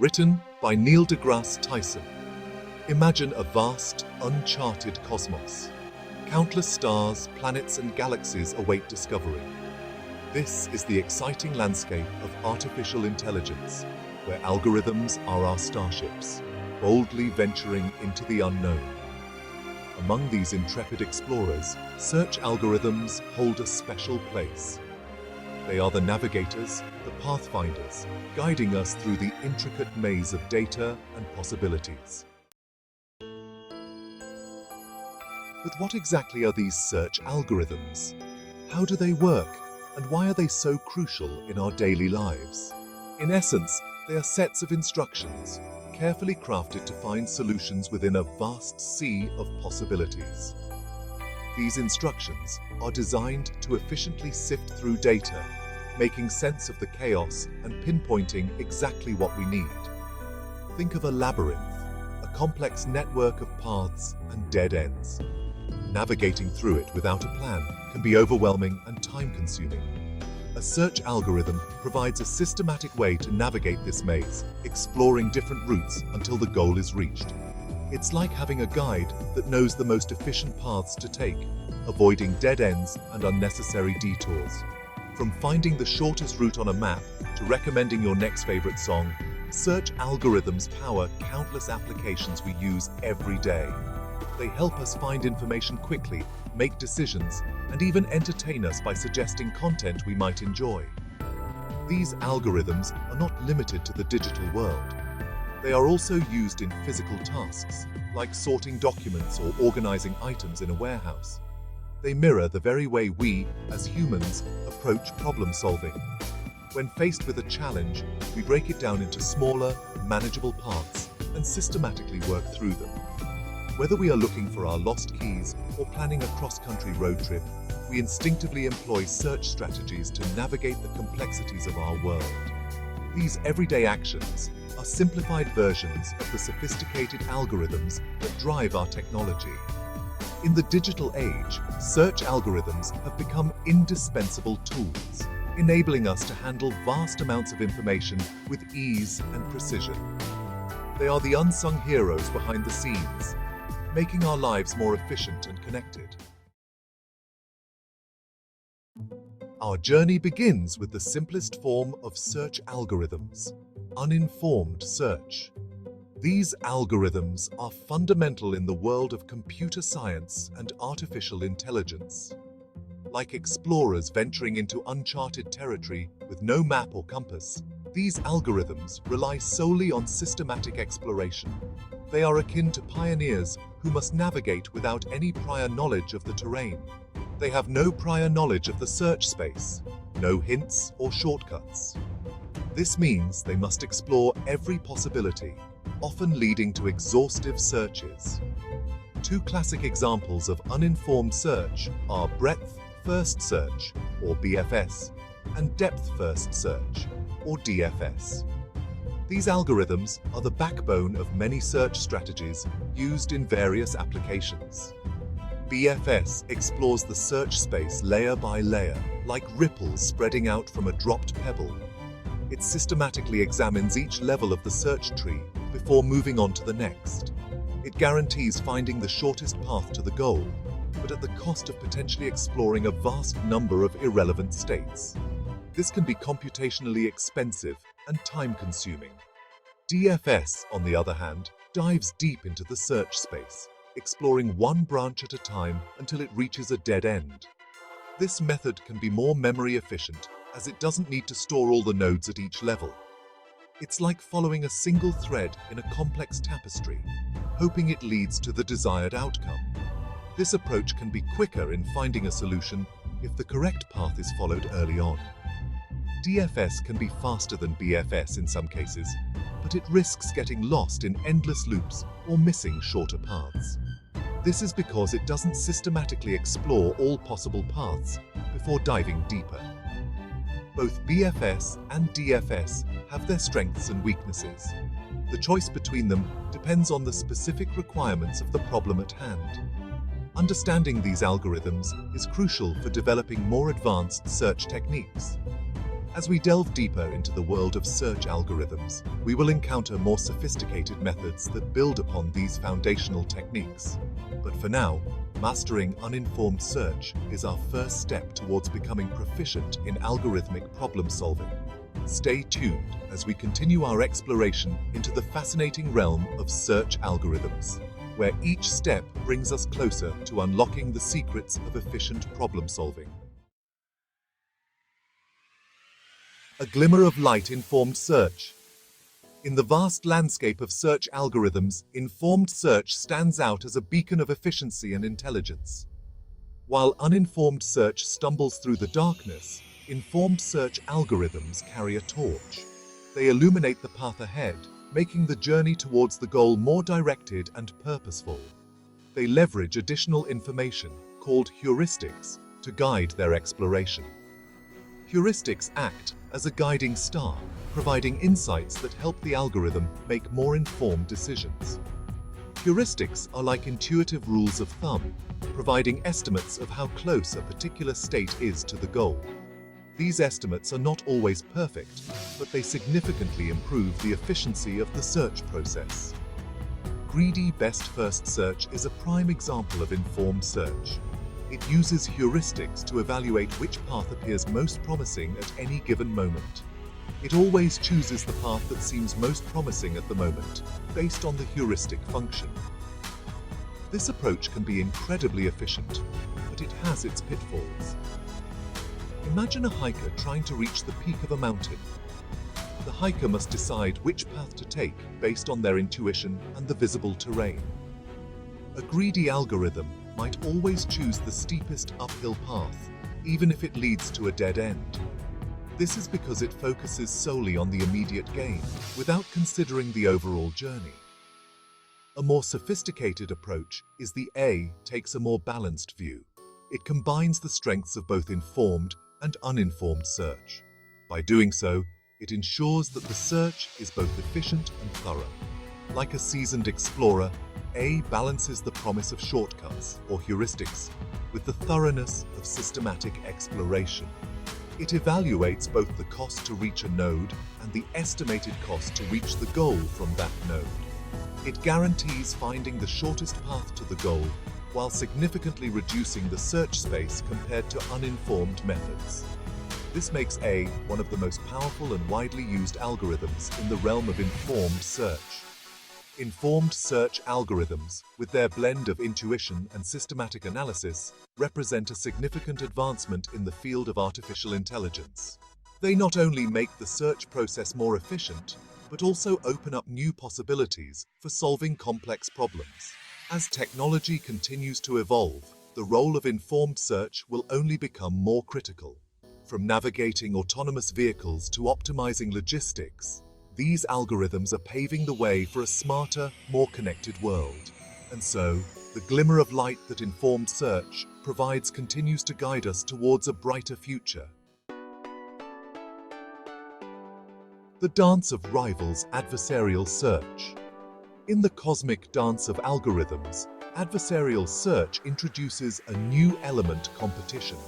Written by Neil deGrasse Tyson. Imagine a vast, uncharted cosmos. Countless stars, planets, and galaxies await discovery. This is the exciting landscape of artificial intelligence, where algorithms are our starships, boldly venturing into the unknown. Among these intrepid explorers, search algorithms hold a special place. They are the navigators, the pathfinders, guiding us through the intricate maze of data and possibilities. But what exactly are these search algorithms? How do they work, and why are they so crucial in our daily lives? In essence, they are sets of instructions, carefully crafted to find solutions within a vast sea of possibilities. These instructions are designed to efficiently sift through data, making sense of the chaos and pinpointing exactly what we need. Think of a labyrinth, a complex network of paths and dead ends. Navigating through it without a plan can be overwhelming and time-consuming. A search algorithm provides a systematic way to navigate this maze, exploring different routes until the goal is reached. It's like having a guide that knows the most efficient paths to take, avoiding dead ends and unnecessary detours. From finding the shortest route on a map to recommending your next favorite song, search algorithms power countless applications we use every day. They help us find information quickly, make decisions, and even entertain us by suggesting content we might enjoy. These algorithms are not limited to the digital world. They are also used in physical tasks, like sorting documents or organizing items in a warehouse. They mirror the very way we, as humans, approach problem solving. When faced with a challenge, we break it down into smaller, manageable parts and systematically work through them. Whether we are looking for our lost keys or planning a cross-country road trip, we instinctively employ search strategies to navigate the complexities of our world. These everyday actions are simplified versions of the sophisticated algorithms that drive our technology. In the digital age, search algorithms have become indispensable tools, enabling us to handle vast amounts of information with ease and precision. They are the unsung heroes behind the scenes, making our lives more efficient and connected. Our journey begins with the simplest form of search algorithms, uninformed search. These algorithms are fundamental in the world of computer science and artificial intelligence. Like explorers venturing into uncharted territory with no map or compass, these algorithms rely solely on systematic exploration. They are akin to pioneers who must navigate without any prior knowledge of the terrain. They have no prior knowledge of the search space, no hints or shortcuts. This means they must explore every possibility, often leading to exhaustive searches. Two classic examples of uninformed search are breadth-first search, or BFS, and depth-first search, or DFS. These algorithms are the backbone of many search strategies used in various applications. BFS explores the search space layer by layer, like ripples spreading out from a dropped pebble. It systematically examines each level of the search tree before moving on to the next. It guarantees finding the shortest path to the goal, but at the cost of potentially exploring a vast number of irrelevant states. This can be computationally expensive and time-consuming. DFS, on the other hand, dives deep into the search space, exploring one branch at a time until it reaches a dead end. This method can be more memory efficient, as it doesn't need to store all the nodes at each level. It's like following a single thread in a complex tapestry, hoping it leads to the desired outcome. This approach can be quicker in finding a solution if the correct path is followed early on. DFS can be faster than BFS in some cases, but it risks getting lost in endless loops or missing shorter paths. This is because it doesn't systematically explore all possible paths before diving deeper. Both BFS and DFS have their strengths and weaknesses. The choice between them depends on the specific requirements of the problem at hand. Understanding these algorithms is crucial for developing more advanced search techniques. As we delve deeper into the world of search algorithms, we will encounter more sophisticated methods that build upon these foundational techniques. But for now, mastering uninformed search is our first step towards becoming proficient in algorithmic problem solving. Stay tuned as we continue our exploration into the fascinating realm of search algorithms, where each step brings us closer to unlocking the secrets of efficient problem solving. A glimmer of light. Informed search. In the vast landscape of search algorithms, informed search stands out as a beacon of efficiency and intelligence. While uninformed search stumbles through the darkness, informed search algorithms carry a torch. They illuminate the path ahead, making the journey towards the goal more directed and purposeful. They leverage additional information, called heuristics, to guide their exploration. Heuristics act as a guiding star, providing insights that help the algorithm make more informed decisions. Heuristics are like intuitive rules of thumb, providing estimates of how close a particular state is to the goal. These estimates are not always perfect, but they significantly improve the efficiency of the search process. Greedy best first search is a prime example of informed search. It uses heuristics to evaluate which path appears most promising at any given moment. It always chooses the path that seems most promising at the moment, based on the heuristic function. This approach can be incredibly efficient, but it has its pitfalls. Imagine a hiker trying to reach the peak of a mountain. The hiker must decide which path to take based on their intuition and the visible terrain. A greedy algorithm might always choose the steepest uphill path, even if it leads to a dead end. This is because it focuses solely on the immediate gain, without considering the overall journey. A more sophisticated approach is the A takes a more balanced view. It combines the strengths of both informed and uninformed search. By doing so, it ensures that the search is both efficient and thorough. Like a seasoned explorer, A balances the promise of shortcuts, or heuristics, with the thoroughness of systematic exploration. It evaluates both the cost to reach a node and the estimated cost to reach the goal from that node. It guarantees finding the shortest path to the goal while significantly reducing the search space compared to uninformed methods. This makes A one of the most powerful and widely used algorithms in the realm of informed search. Informed search algorithms, with their blend of intuition and systematic analysis, represent a significant advancement in the field of artificial intelligence. They not only make the search process more efficient, but also open up new possibilities for solving complex problems. As technology continues to evolve, the role of informed search will only become more critical. From navigating autonomous vehicles to optimizing logistics, these algorithms are paving the way for a smarter, more connected world. And so, the glimmer of light that informed search provides continues to guide us towards a brighter future. The dance of rivals. Adversarial search. In the cosmic dance of algorithms, adversarial search introduces a new element: competition.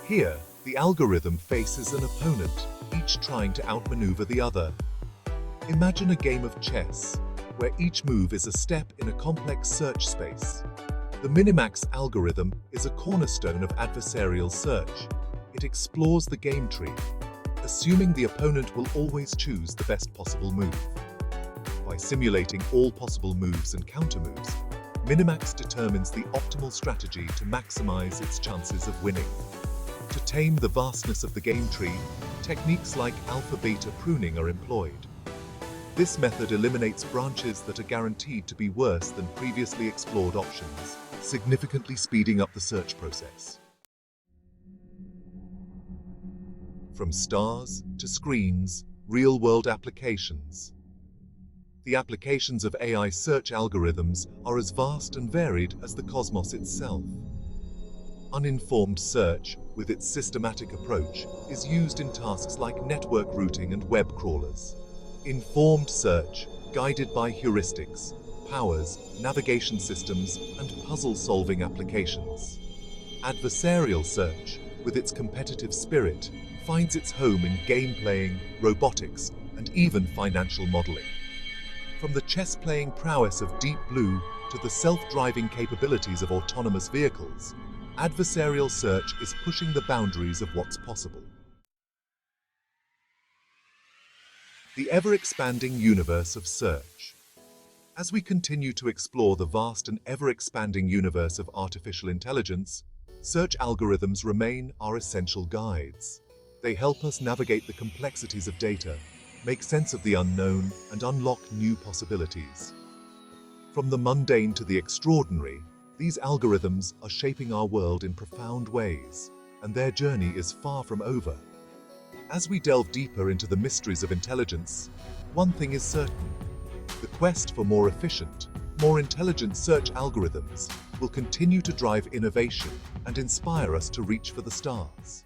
Here, the algorithm faces an opponent, each trying to outmaneuver the other. Imagine a game of chess, where each move is a step in a complex search space. The Minimax algorithm is a cornerstone of adversarial search. It explores the game tree, assuming the opponent will always choose the best possible move. By simulating all possible moves and countermoves, Minimax determines the optimal strategy to maximize its chances of winning. To tame the vastness of the game tree, techniques like alpha-beta pruning are employed. This method eliminates branches that are guaranteed to be worse than previously explored options, significantly speeding up the search process. From stars to screens, real-world applications. The applications of AI search algorithms are as vast and varied as the cosmos itself. Uninformed search, with its systematic approach, is used in tasks like network routing and web crawlers. Informed search, guided by heuristics, powers navigation systems and puzzle-solving applications. Adversarial search, with its competitive spirit, finds its home in game playing, robotics, and even financial modeling. From the chess-playing prowess of Deep Blue to the self-driving capabilities of autonomous vehicles, adversarial search is pushing the boundaries of what's possible. The ever-expanding universe of search. As we continue to explore the vast and ever-expanding universe of artificial intelligence, search algorithms remain our essential guides. They help us navigate the complexities of data, make sense of the unknown, and unlock new possibilities. From the mundane to the extraordinary, these algorithms are shaping our world in profound ways, and their journey is far from over. As we delve deeper into the mysteries of intelligence, one thing is certain: the quest for more efficient, more intelligent search algorithms will continue to drive innovation and inspire us to reach for the stars.